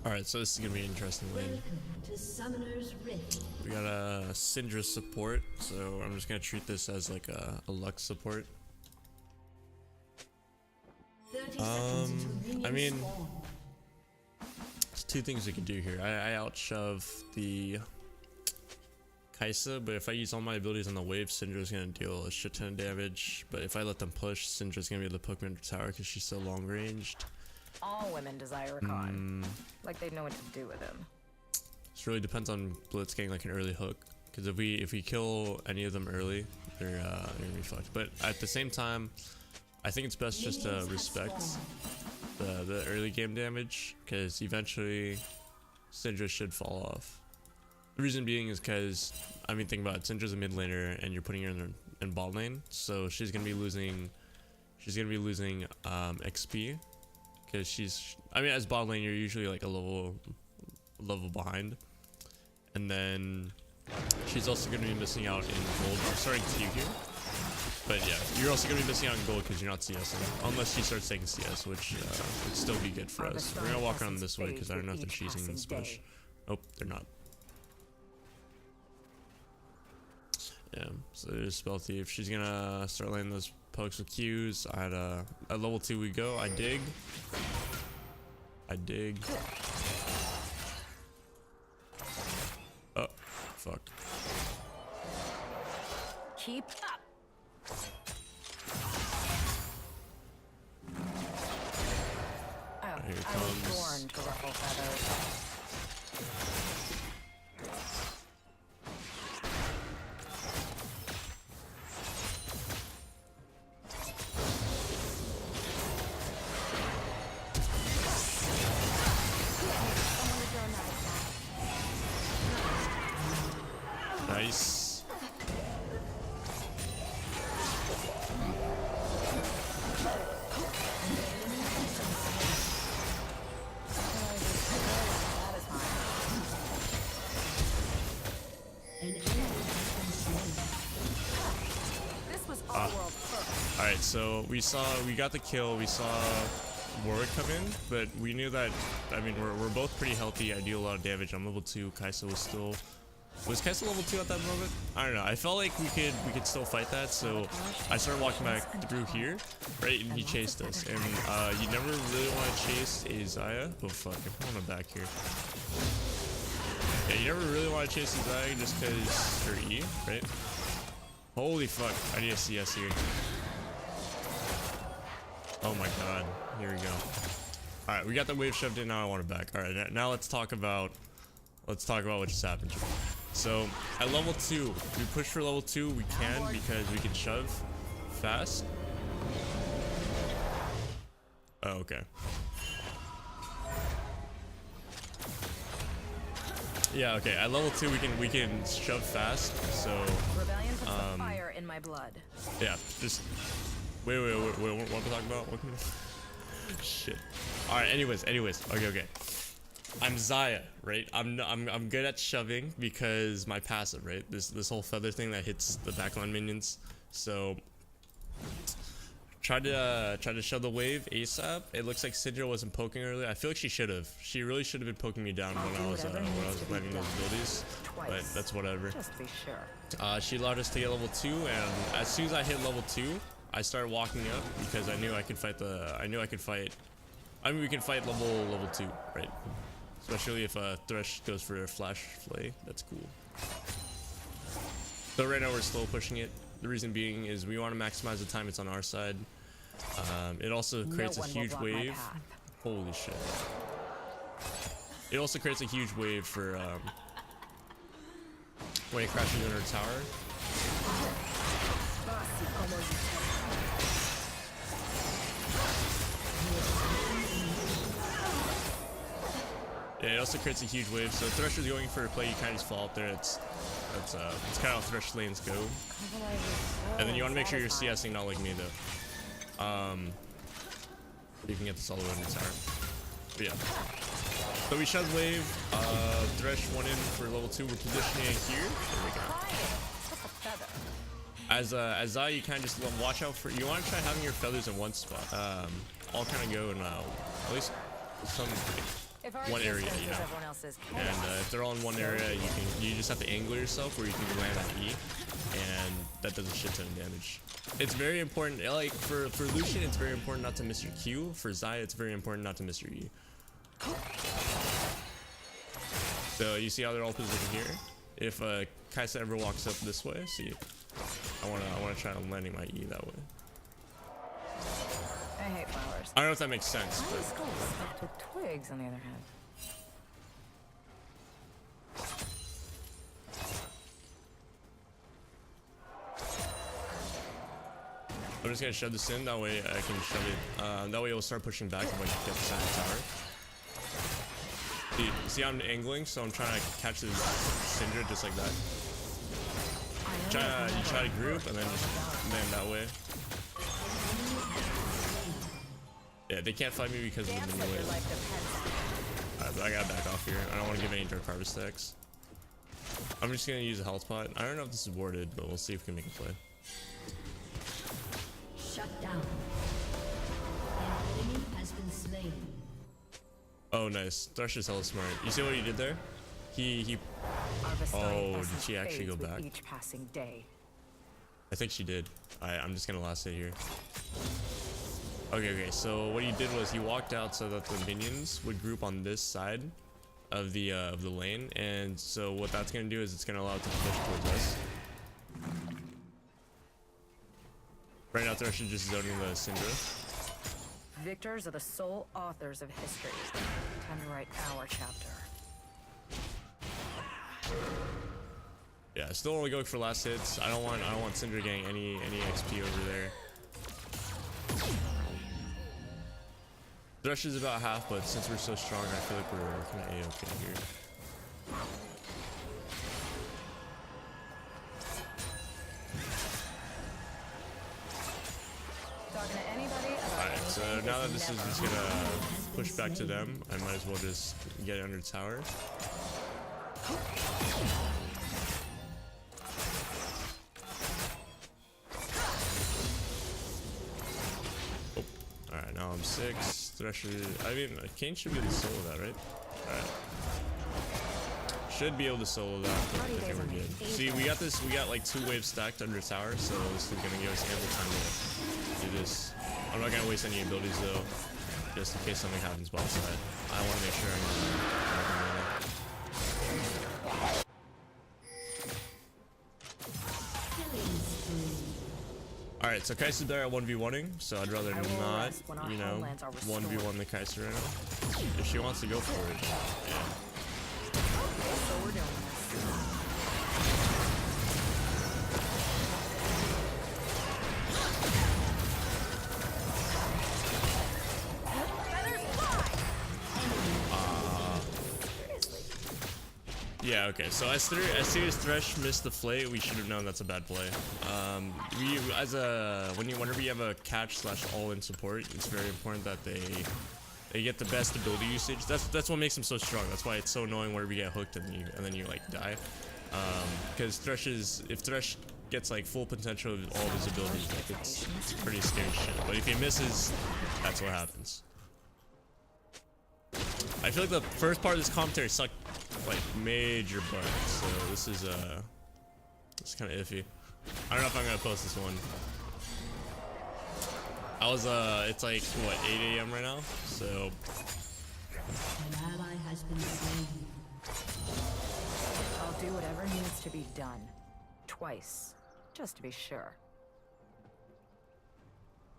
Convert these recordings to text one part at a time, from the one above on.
Alright, so this is gonna be an interesting lane. We got a Syndra support, so I'm just gonna treat this as like a Lux support. I mean, there's two things we can do here. I outshove the Xayah, but if I use all my abilities on the wave, Syndra's gonna deal a shit ton of damage. But if I let them push, Syndra's gonna be able to poke me into tower because she's so long ranged. All women desire a con. Like they know what to do with him. This really depends on Blitz getting like an early hook. Because if we kill any of them early, they're gonna be fucked. But at the same time, I think it's best just to respect the early game damage, because eventually Syndra should fall off. The reason being is because, I mean, think about it. Syndra's a mid laner and you're putting her in bot lane, so she's gonna be losing XP, because I mean, as bot lane you're usually like a level behind, and then she's also gonna be missing out in gold. I'm starting to here, but yeah, you're also gonna be missing out in gold because you're not CSing, unless she starts taking CS, which would still be good for us. We're gonna walk around this way because I don't know if they're cheesing this push. Oh, they're not. Yeah, so there's Spell Thief. She's gonna start landing those pokes with Qs. At level 2 we go. I dig. Oh, fuck. Keep up. Oh, here I comes. was born to ruffle feathers. Nice. Alright, so we got the kill, we saw Warwick come in, but we knew that, I mean, we're both pretty healthy. I deal a lot of damage. I'm level 2, Xayah was Xayah level 2 at that moment? I don't know. I felt like we could still fight that, so I started walking back through here, right, and he chased us. And you never really want to chase a Xayah. Oh fuck, I'm on the back here. Yeah, you never really want to chase a Xayah just because they're E, right? Holy fuck, I need a CS here. Oh my god, here we go. Alright, we got the wave shoved in, now I want it back. Alright, now let's talk about what just happened. So at level 2, we push for level 2, we can, because we can shove fast. Oh, okay. Yeah, okay. At level 2 we can shove fast, so Rebellion puts the fire in my blood. yeah, just wait, what am I talking about? Shit. Alright, anyways. Okay. I'm Xayah, right? I'm good at shoving because my passive, right? This whole feather thing that hits the backline minions. So try to shove the wave ASAP. It looks like Syndra wasn't poking earlier. I feel like she should have. She really should have been poking me down when I was landing those abilities. But that's whatever. Just to be sure. She allowed us to get level 2, and as soon as I hit level 2, I started walking up because I knew I could fight I mean, we can fight level 2, right? Especially if Thresh goes for a flash flay. That's cool. So right now we're slow pushing it. The reason being is we want to maximize the time it's on our side. It also creates a huge wave. Holy shit. It also creates a huge wave for when it crashes into our tower. Yeah, it also creates a huge wave. So Thresh is going for a play, you kind of just fall up there. It's kind of how Thresh lanes go. And then you want to make sure you're CSing, not like me though. You can get this all the way in the tower. But yeah. So we shoved wave. Thresh went in for level 2. We're positioning it here. There we go. As Xayah, you kind of just watch out for. You want to try having your feathers in one spot. All kind of go in at least some. If our one area, existence is yeah. everyone else's And chaos, if they're all in one area, you just have to angle yourself where you can land on E, and that does a shit ton of damage. It's very important, like for Lucian, it's very important not to miss your Q. For Xayah, it's very important not to miss your E. So you see how they're all positioned here. If Kaisa ever walks up this way, see, I wanna try landing my E that way. I hate flowers. I don't know if that makes sense, Why but is skulls stuffed with twigs, on the other hand? I'm just gonna shove this in. That way I can shove it. That way it'll start pushing back when I get the side of the tower. See, I'm angling, so I'm trying to catch the Syndra just like that. You try to group and then just land that way. Yeah, they can't fight me because of the melee. Alright, but I gotta back off here. I don't want to give any dark harvest stacks. I'm just gonna use a health pot. I don't know if this is warded, but we'll see if we can make a play. Shut down. An enemy has been slain. Oh, nice. Thresh is hella smart. You see what he did there? He. Oh, did she actually go back? Each passing day. I think she did. I'm just gonna last hit here. Okay, so what he did was he walked out so that the minions would group on this side of the lane, and so what that's gonna do is it's gonna allow it to push towards us. Right now, Thresh is just zoning the Syndra. Victors are the sole authors of history. Time to write our chapter. Yeah, still only going for last hits. I don't want Syndra getting any XP over there. Thresh is about half, but since we're so strong, I feel like we're kind of A-okay here. Alright, so now that this is just gonna push back to them, I might as well just get under tower. Oh, alright, now I'm 6. Thresh, I mean, Kane should be able to solo that, right? Alright. Should be able to solo that if we're good. See, we got like 2 waves stacked under tower, so this is gonna give us ample time to do this. I'm not gonna waste any abilities though, just in case something happens bot side. I wanna make sure Alright, so Kai'Sa's better at 1v1ing, so I'd rather not, you know, 1v1 the Kai'Sa right now. If she wants to go for it, yeah. So we're doing this. Yeah, okay, so as soon as Thresh missed the flay, we should have known that's a bad play. Whenever you have a catch / all-in support, it's very important that they get the best ability usage. That's what makes them so strong. That's why it's so annoying whenever you get hooked and then you like die. Because if Thresh gets like full potential of all of his abilities, like it's pretty scary shit. But if he misses, that's what happens. I feel like the first part of this commentary sucked like major butt, so this is kind of iffy. I don't know if I'm gonna post this one. It's like what, 8 AM right now, so An ally has been slain. I'll do whatever needs to be done. Twice. Just to be sure.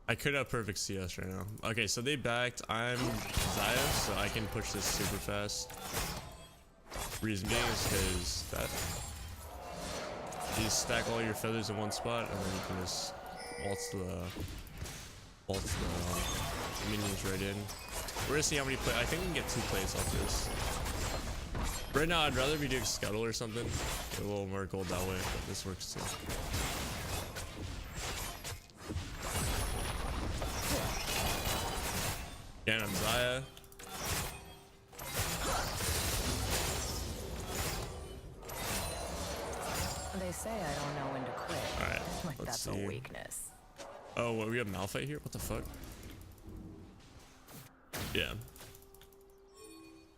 I could have perfect CS right now. Okay, so they backed. I'm Xayah, so I can push this super fast. Reason being is because that you just stack all your feathers in one spot, and then you can just waltz the minions right in. We're gonna see how many plays. I think we can get 2 plays off this. Right now, I'd rather be doing scuttle or something. Get a little more gold that way, but this works too. Again, I'm Xayah. They say I don't know when to quit. Alright, Like let's that's see. a weakness. Oh, what, we have Malphite here? What the fuck? Yeah.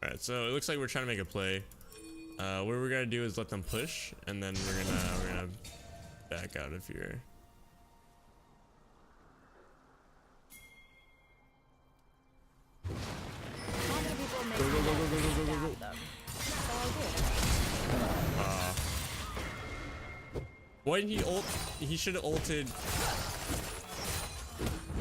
Alright, so it looks like we're trying to make a play. What we're gonna do is let them push, and then we're gonna back out of here. Why didn't he ult? He should have ulted.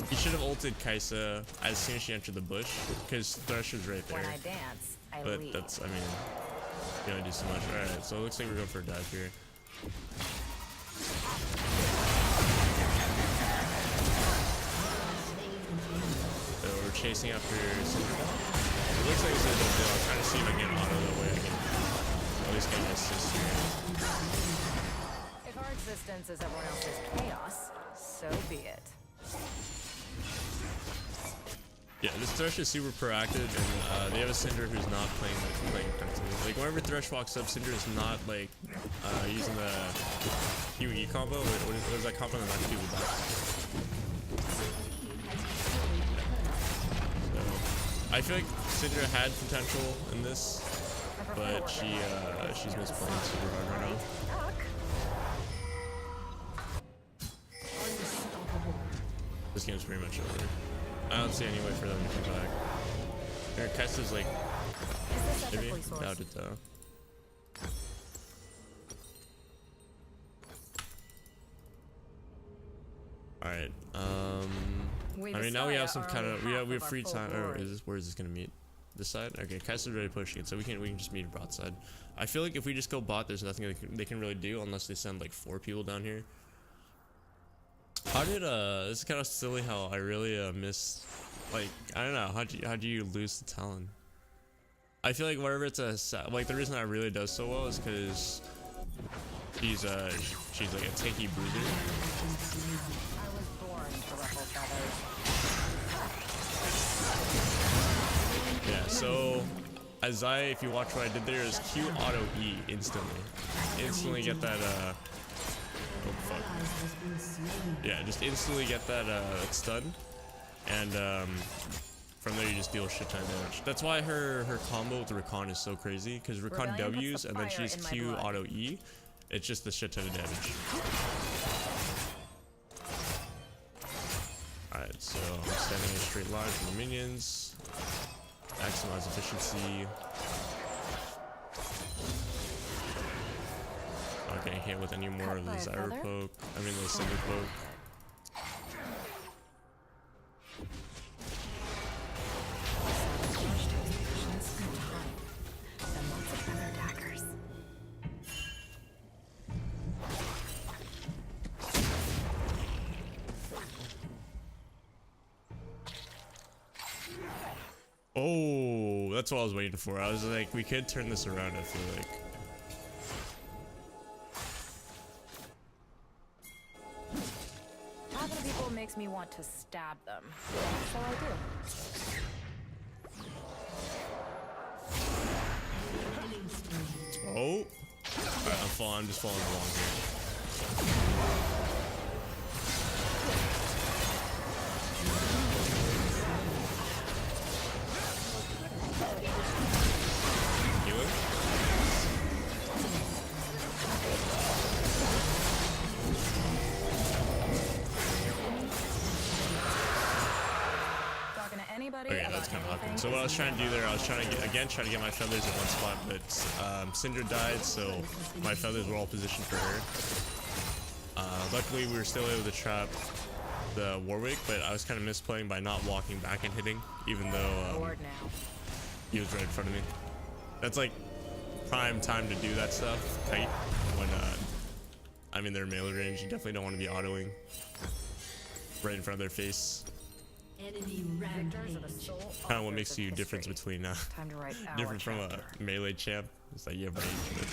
He should have ulted Xayah as soon as she entered the bush, because Thresh was right there. When I dance, I But lead. that's, I mean, you don't do so much. Alright, so it looks like we're going for a dive here. So we're chasing after Syndra. It looks like it's a little deal. I'm trying to see if I can get auto the way I can at least get an assist here. If our existence is everyone else's chaos, so be it. Yeah, this Thresh is super proactive, and they have a Syndra who's not playing defensively. Like whenever Thresh walks up, Syndra is not like using the QE combo. What is that combo? Not Q with that. So I feel like Syndra had potential in this, but she's misplaying super hard right now. This game's pretty much over. I don't see any way for them to come back. Their Kess is like, maybe? Doubt it though. Alright, I mean now we have some kind of, we have free time, or where is this gonna meet? This side? Okay, Kess is already pushing it, so we can just meet broadside. I feel like if we just go bot, there's nothing they can really do unless they send like 4 people down here. How did this is kind of silly how I really miss, like, I don't know, how do you lose the Talon? I feel like whenever it's like the reason that really does so well is because she's like a tanky bruiser. I was born to ruffle feathers. Yeah, so as if you watch what I did there, is Q auto E instantly get that oh fuck. Yeah, just instantly get that stun, and from there you just deal shit ton of damage. That's why her combo with Rakan is so crazy, because Rakan W's and then she's Q auto E. It's just a shit ton of damage. Alright, so I'm standing in a straight line from the minions. Maximize efficiency. Not getting hit with any more of the Xayah poke. I mean the Syndra poke. Oh, that's what I was waiting for. I was like, we could turn this around, I feel like. Having people makes me want to stab them. So I do. Oh. Alright, I'm just following along here. Healing? Talking to anybody Okay, that's kind of awkward. So what I was trying to do there, I was trying to get my feathers at one spot, but Syndra died, so my feathers were all positioned for her. Luckily, we were still able to trap the Warwick, but I was kind of misplaying by not walking back and hitting, even though he was right in front of me. That's like prime time to do that stuff, tight, when I'm in their melee range. You definitely don't want to be autoing right in front of their face. Enemy rampage. Kind of what makes you difference between different from a melee champ. It's like you have range.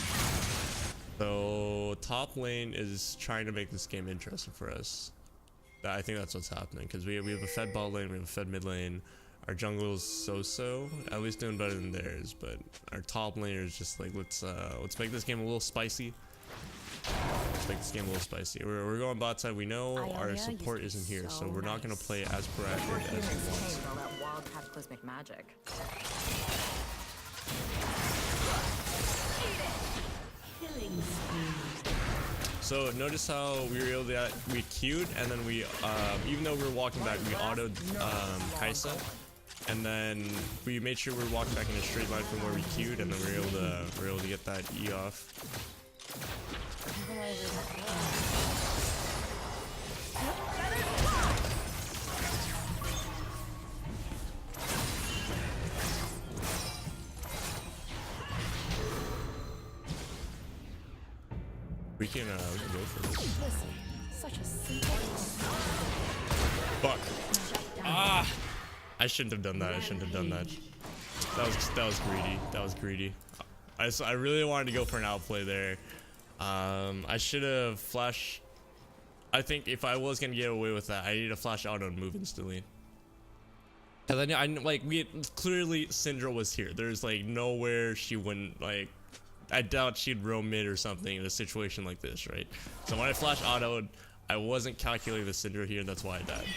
So top lane is trying to make this game interesting for us. I think that's what's happening, because we have a fed bot lane, we have a fed mid lane. Our jungle's so-so, at least doing better than theirs, but our top laner is just like, let's make this game a little spicy. Let's make this game a little spicy. We're going bot side. We know our support isn't here, so we're not going to play as proactive as we want. All that wild cataclysmic magic. So notice how we were able to we queued and then we even though we were walking back, we autoed Xayah, and then we made sure we were walking back in a straight line from where we queued, and then we were able to get that E off. We can go for this. Listen, such a simple. Fuck. Ah! I shouldn't have done that. I shouldn't have done that. That was greedy. That was greedy. I really wanted to go for an outplay there. I should have flashed. I think if I was gonna get away with that, I need to flash out and move instantly. And then I like clearly Syndra was here. There's like nowhere she wouldn't like. I doubt she'd roam mid or something in a situation like this, right? So when I flash autoed, I wasn't calculating the Syndra here, and that's why I died.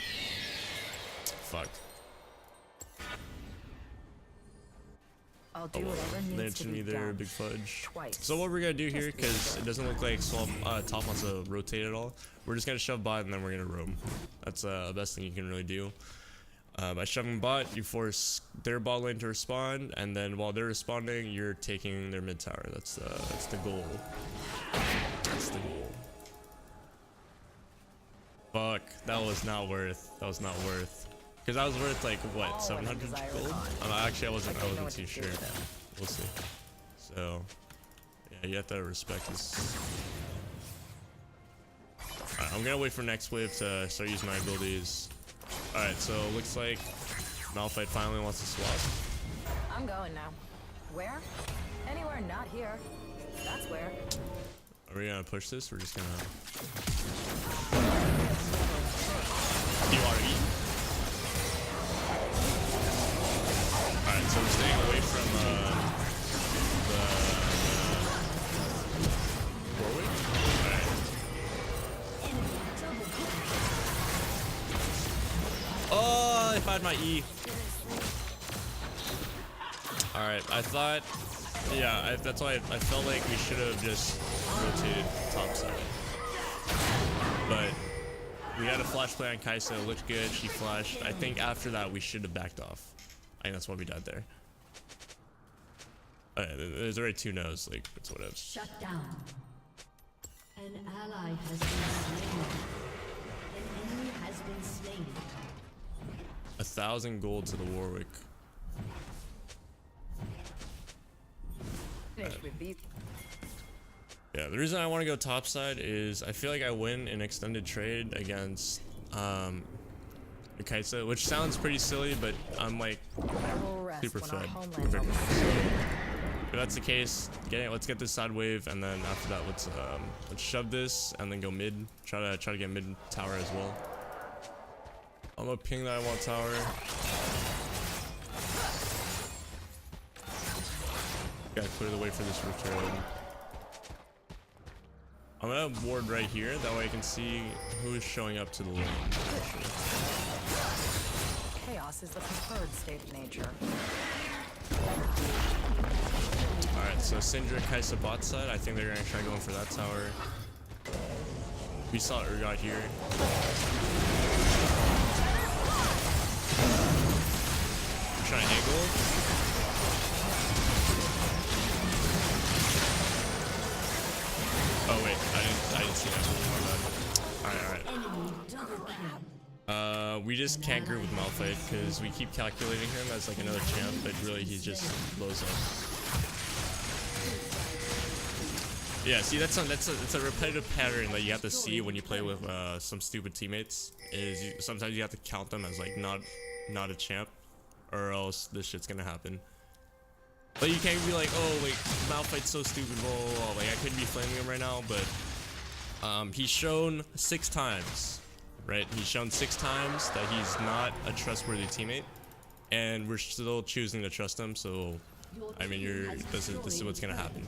Fuck. I'll do whatever needs to be me there, done. big fudge. Twice. So what we're gonna do here, because it doesn't look like top wants to rotate at all, we're just gonna shove bot and then we're gonna roam. That's the best thing you can really do. By shoving bot, you force their bot lane to respond, and then while they're responding, you're taking their mid tower. That's the goal. That's the goal. Fuck, that was not worth. That was not worth. Because I was worth like what, 700 gold? Actually, I wasn't too sure. We'll see. So, yeah, you have to respect this. Alright, I'm gonna wait for next wave to start using my abilities. Alright, so looks like Malphite finally wants to swap. I'm going now. Where? Anywhere not here. That's where. Are we gonna push this? We're just gonna. Do you already? Alright, so we're staying away from the Warwick. Alright. Oh, if I had my E. Alright, I thought, yeah, that's why I felt like we should have just rotated top side. But we had a flash play on Xayah, it looked good, she flashed. I think after that we should have backed off. I think that's why we died there. There's already 2 no's, like, it's whatever. Shut down. An ally has been slain. An enemy has been slain. 1,000 gold to the Warwick. Yeah, the reason I want to go topside is I feel like I win an extended trade against Xayah, which sounds pretty silly, but I'm like super fed. If that's the case, let's get this side wave, and then after that, let's shove this and then go mid. Try to get mid tower as well. I'm gonna ping that I want tower. Gotta clear the way for this roof turret. I'm gonna ward right here, that way I can see who's showing up to the lane. Chaos is the preferred state of nature. Alright, so Syndra, Xayah bot side. I think they're gonna try going for that tower. We saw Urgot here. I'm trying to angle. Oh wait, I didn't see that. Alright. We just can't group with Malphite because we keep calculating him as like another champ, but really he just blows up. Yeah, see that's a repetitive pattern that you have to see when you play with some stupid teammates. Is sometimes you have to count them as like not a champ, or else this shit's gonna happen. But you can't be like, oh, like Malphite's so stupid, blah, blah, blah. Like I could be flaming him right now, but he's shown 6 times, right? He's shown 6 times that he's not a trustworthy teammate, and we're still choosing to trust him. So, I mean, this is what's gonna happen.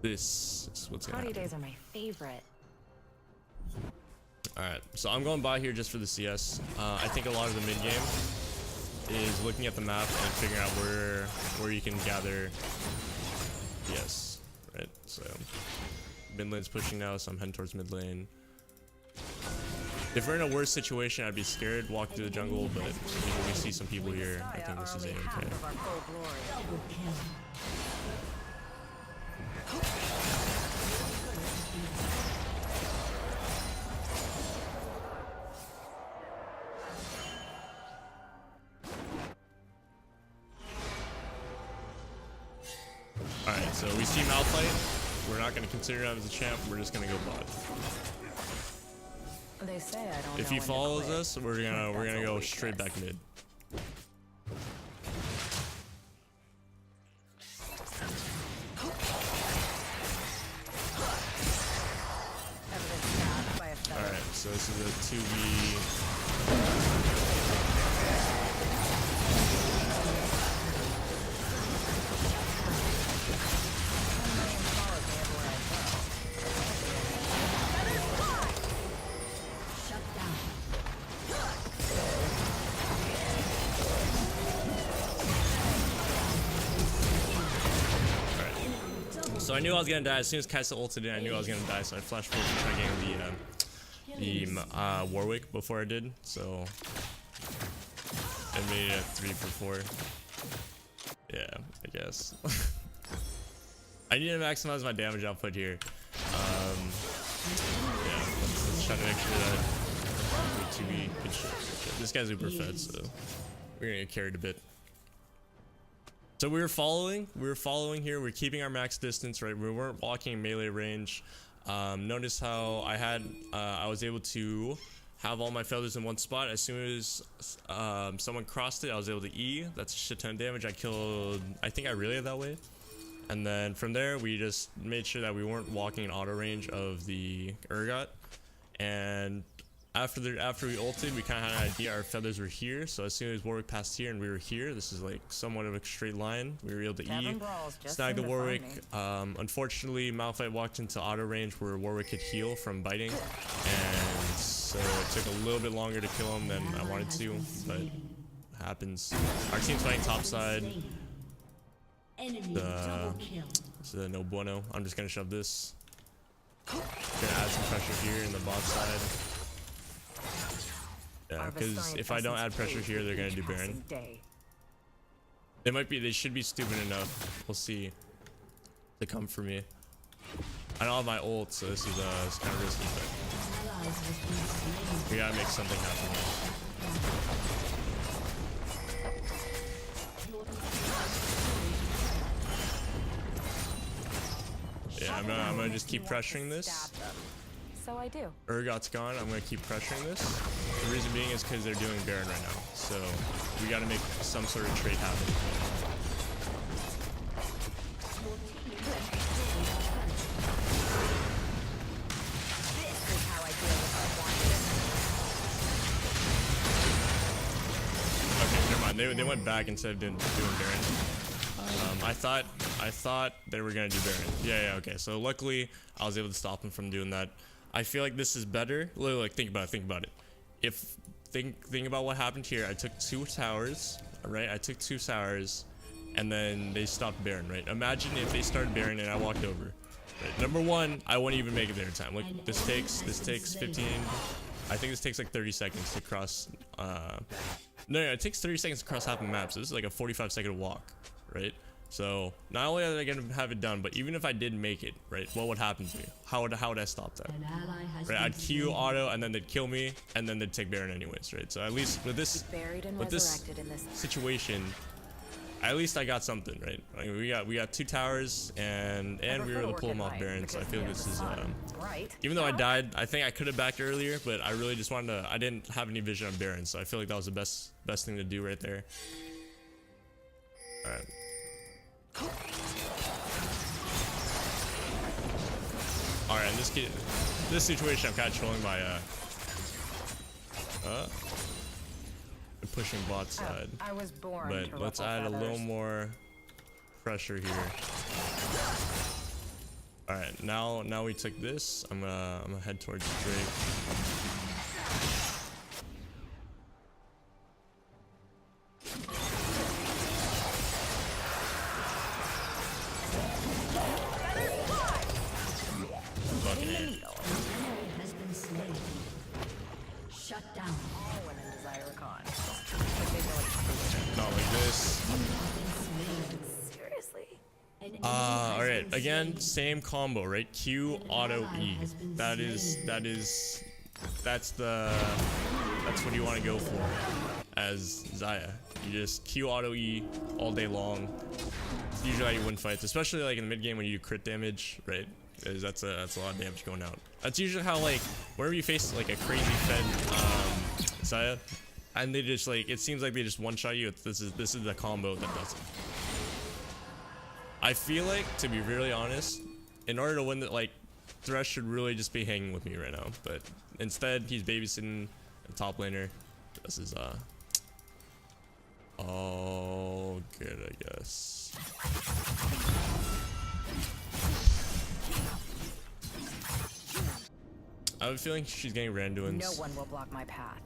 This is what's gonna happen. Party days are my favorite. Alright, so I'm going bot here just for the CS. I think a lot of the mid game is looking at the map and figuring out where you can gather. Yes, right. So Mid lane's pushing now, so I'm heading towards mid lane. If we're in a worse situation, I'd be scared, walk through the jungle, but we see some people here. I think this is A-okay. Alright, so we see Malphite. We're not going to consider him as a champ, we're just going to go bot. They say I don't If know he when to follows quit. us, we're gonna go straight back mid. Evidence stabbed by a feather. Alright, so this is a 2v. Shut down. So I knew I was gonna die as soon as Kaisa ulted in. I knew I was gonna die, so I flashed forward to try getting the Warwick before I did. So I made it a 3 for 4. Yeah, I guess. I need to maximize my damage output here. Yeah, let's try to make sure that we 2v good shit. This guy's uber fed, so we're gonna get carried a bit. So we were following here. We're keeping our max distance, right? We weren't walking melee range. Notice how I was able to have all my feathers in one spot. As soon as someone crossed it, I was able to E. That's a shit ton of damage. I think I relayed that way. And then from there, we just made sure that we weren't walking in auto range of the Urgot. And after we ulted, we kind of had an idea our feathers were here. So as soon as Warwick passed here and we were here, this is like somewhat of a straight line. We were able to E, snag the Warwick. Unfortunately, Malphite walked into auto range where Warwick could heal from biting, and so it took a little bit longer to kill him than I wanted to, but it happens. Our team's fighting topside. It's no bueno. I'm just gonna shove this. Gonna add some pressure here in the bot side. Yeah, because if I don't add pressure here, they're gonna do Baron. They should be stupid enough, we'll see, to come for me. I don't have my ult, so this is kind of risky, but we gotta make something happen. Yeah, I'm gonna just keep pressuring this. So I do. Urgot's gone. I'm gonna keep pressuring this. The reason being is because they're doing Baron right now, so we gotta make some sort of trade happen. This is how I deal with unwanted. Okay, never mind. They went back instead of doing Baron. I thought they were gonna do Baron. Yeah, okay. So luckily, I was able to stop them from doing that. I feel like this is better. Like, think about it. Think about what happened here. I took 2 towers, right? I took 2 towers, and then they stopped Baron, right? Imagine if they started Baron and I walked over. Right? Number 1, I wouldn't even make it there in time. Like, this takes 15. I think this takes like 30 seconds to cross. No, it takes 30 seconds to cross half the map. So this is like a 45-second walk, right? So not only am I gonna have it done, but even if I did make it, right, what would happen to me? How would I stop that? Right, I'd Q auto, and then they'd kill me, and then they'd take Baron anyways, right? So at least with this situation, at least I got something, right? Like we got 2 towers, and we were able to pull them off Baron. So I feel this is even though I died, I think I could have backed earlier, but I really just wanted to. I didn't have any vision on Baron, so I feel like that was the best thing to do right there. All right. Alright, in this situation, I'm kind of trolling by pushing bot side. I was born But let's add a little more pressure here. Alright, now we took this. I'm gonna head towards Drake. An enemy All has right, been again, slain. same combo, right? Q auto E. That's what you want to go for as Xayah. You just Q auto E all day long. It's usually how you win fights, especially like in the mid game when you do crit damage, right? Because that's a lot of damage going out. That's usually how, like, whenever you face like a crazy fed Xayah, and they just like, it seems like they just one shot you. This is the combo that does it. I feel like, to be really honest, in order to win that, like, Thresh should really just be hanging with me right now, but instead he's babysitting the top laner. This is all good, I guess. I have a feeling she's getting Randuin's. No one will block my path.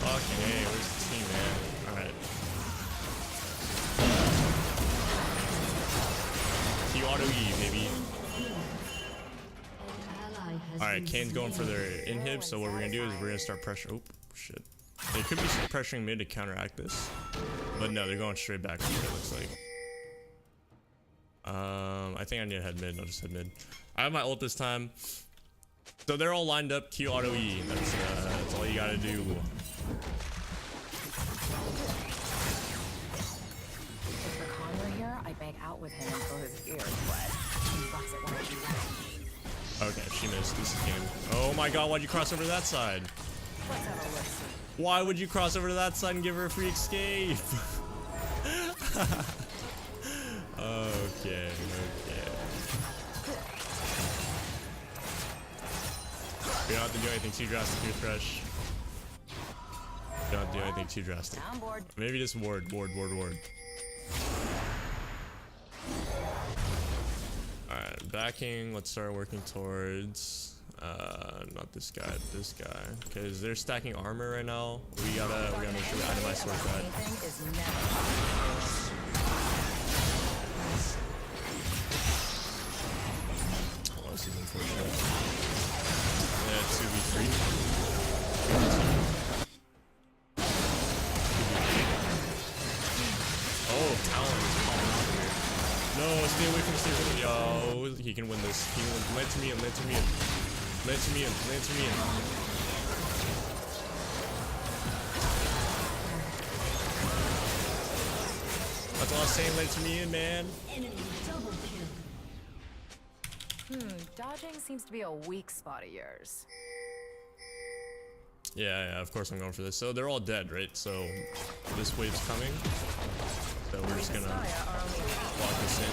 Fucking hey, where's the team, man? Alright. Q auto E, baby. Alright, Kane's going for their inhib, so what we're gonna do is we're gonna start pressure. Oh, shit. They could be pressuring mid to counteract this. But no, they're going straight back, it looks like. I think I need to head mid. I'll just head mid. I have my ult this time. So they're all lined up. Q auto E. That's all you gotta do. If the Khan were here, I'd make out with him until his ears bled. He bucks it when he's ready. Okay, she missed. This is game. Oh my god, why'd you cross over to that side? Let's have a listen. Why would you cross over to that side and give her a free escape? Okay. We don't have to do anything too drastic here, Thresh. We don't have to do anything too drastic. I'm bored. Maybe just ward. Alright, backing. Let's start working towards not this guy, but this guy. Because they're stacking armor right now. We gotta make sure we itemize towards that. Anything is never. Oh, this is unfortunate. Yeah, 2v3. Oh, Talon is calling out here. No, stay away from me. Yo, he can win this. He can win. Land to me in. That's all I'm saying, land to me in, man. Dodging seems to be a weak spot of yours. Yeah, of course I'm going for this. So they're all dead, right? So this wave's coming. So we're just gonna lock this in.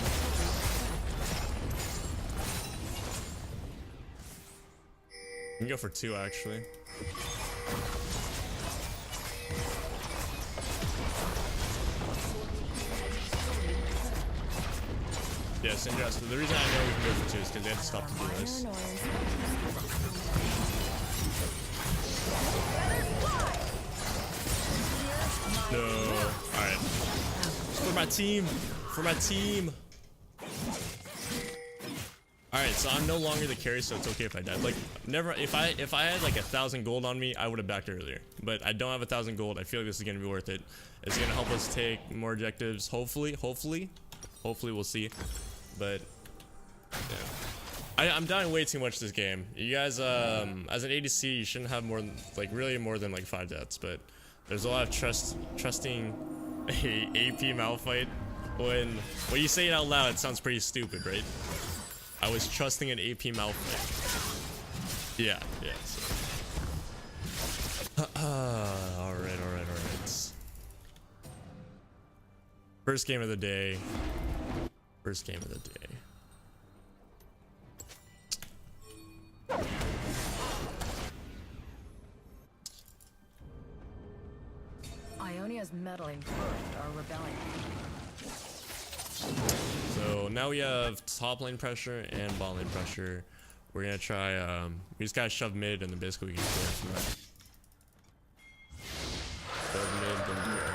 We can go for 2 actually. Yeah, Syndra. So the reason I know we can go for 2 is because they had to stop to do this. No. Alright. For my team. Alright, so I'm no longer the carry, so it's okay if I die. Like, never, if I had like 1,000 gold on me, I would have backed earlier. But I don't have 1,000 gold. I feel like this is gonna be worth it. It's gonna help us take more objectives. Hopefully we'll see. But yeah. I'm dying way too much this game. You guys, as an ADC, you shouldn't have more than, really more than like 5 deaths, but there's a lot of trusting a AP Malphite. When you say it out loud, it sounds pretty stupid, right? I was trusting an AP Malphite. Yeah. So. Alright. First game of the day. Xayah's meddling first are rebelling. So now we have top lane pressure and bot lane pressure. We're gonna try, we just gotta shove mid and then basically we can clear from that. Shove mid, then do it.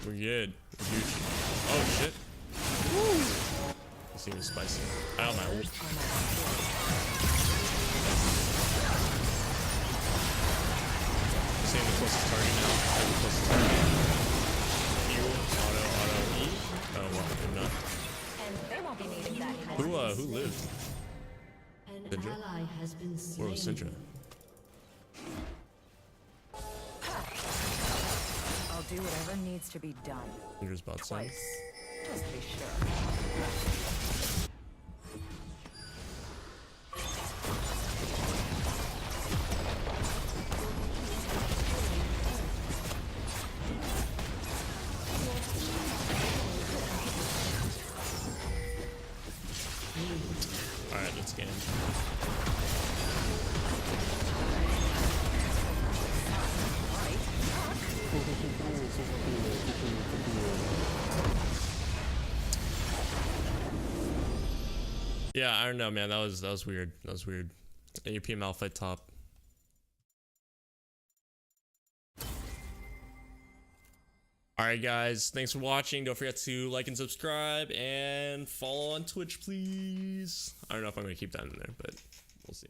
We're good. We're Gucci. Oh shit. Woo! This seems spicy. I got my ult. Stay in the closest target now. Stay in the closest target. Heal, auto, E. Oh, well, I'm not. And they won't be needing that kind Who lived? An Syndra? ally has been Where was slain. Syndra? I'll do whatever needs to be done. Syndra's bot side. Twice. Just to be sure. Alright, let's get in. Yeah, I don't know, man. That was weird. That was weird. AP Malphite top. Alright guys, thanks for watching. Don't forget to like and subscribe and follow on Twitch, please. I don't know if I'm gonna keep that in there, but we'll see.